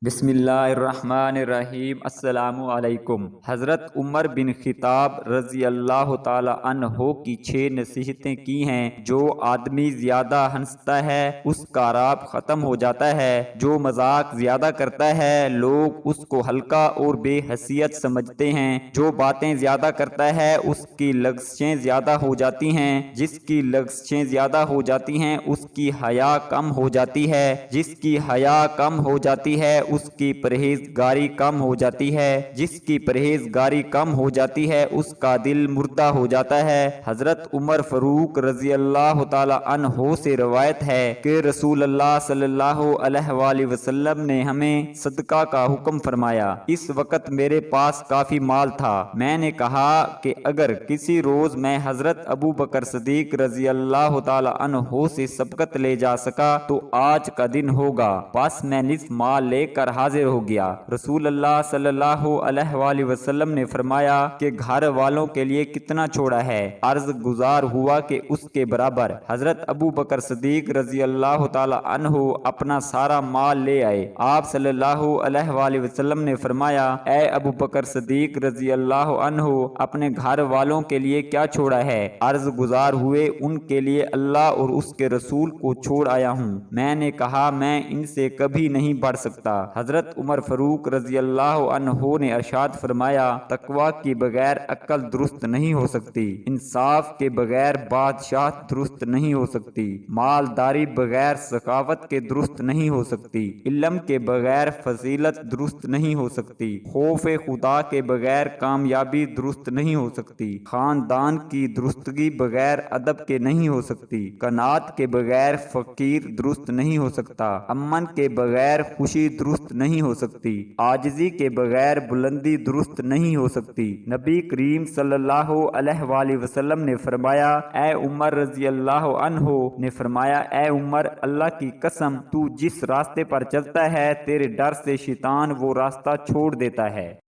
بسم اللہ الرحمن الرحیم۔ السلام علیکم۔ حضرت عمر بن خطاب رضی اللہ تعالی عنہ کی 6 نصیحتیں کی ہیں۔ جو آدمی زیادہ ہنستا ہے اس کا راب ختم ہو جاتا ہے، جو مذاق زیادہ کرتا ہے لوگ اس کو ہلکا اور بے حیثیت سمجھتے ہیں، جو باتیں زیادہ کرتا ہے اس کی لغزشیں زیادہ ہو جاتی ہیں، جس کی لغزشیں زیادہ ہو جاتی ہیں اس کی حیا کم ہو جاتی ہے، جس کی حیا کم ہو جاتی ہے اس کی پرہیزگاری کم ہو جاتی ہے، جس کی پرہیزگاری کم ہو جاتی ہے اس کا دل مردہ ہو جاتا ہے۔ حضرت عمر فاروق رضی اللہ تعالی عنہ سے روایت ہے کہ رسول اللہ صلی اللہ علیہ وآلہ وسلم نے ہمیں صدقہ کا حکم فرمایا۔ اس وقت میرے پاس کافی مال تھا۔ میں نے کہا کہ اگر کسی روز میں حضرت ابو بکر صدیق رضی اللہ تعالی عنہ سے سبقت لے جا سکا تو آج کا دن ہوگا۔ بس میں نصف مال لے کر حاضر ہو گیا۔ رسول اللہ صلی اللہ علیہ وآلہ وسلم نے فرمایا کہ گھر والوں کے لیے کتنا چھوڑا ہے؟ عرض گزار ہوا کہ اس کے برابر۔ حضرت ابو بکر صدیق رضی اللہ تعالی عنہ اپنا سارا مال لے آئے۔ آپ صلی اللہ علیہ وآلہ وسلم نے فرمایا، اے ابو بکر صدیق رضی اللہ عنہ، اپنے گھر والوں کے لیے کیا چھوڑا ہے؟ عرض گزار ہوئے، ان کے لیے اللہ اور اس کے رسول کو چھوڑ آیا ہوں۔ میں نے کہا، میں ان سے کبھی نہیں بڑھ سکتا۔ حضرت عمر فاروق رضی اللہ عنہ نے ارشاد فرمایا، تقوی کے بغیر عقل درست نہیں ہو سکتی، انصاف کے بغیر بادشاہت درست نہیں ہو سکتی، مالداری بغیر سخاوت کے درست نہیں ہو سکتی، علم کے بغیر فضیلت درست نہیں ہو سکتی، خوف خدا کے بغیر کامیابی درست نہیں ہو سکتی، خاندان کی درستگی بغیر ادب کے نہیں ہو سکتی، قناعت کے بغیر فقیر درست نہیں ہو سکتا، امن کے بغیر خوشی درست نہیں ہو سکتی، عاجزی کے بغیر بلندی درست نہیں ہو سکتی۔ نبی کریم صلی اللہ علیہ وآلہ وسلم نے فرمایا، اے عمر رضی اللہ عنہ نے فرمایا، اے عمر، اللہ کی قسم، تو جس راستے پر چلتا ہے تیرے ڈر سے شیطان وہ راستہ چھوڑ دیتا ہے۔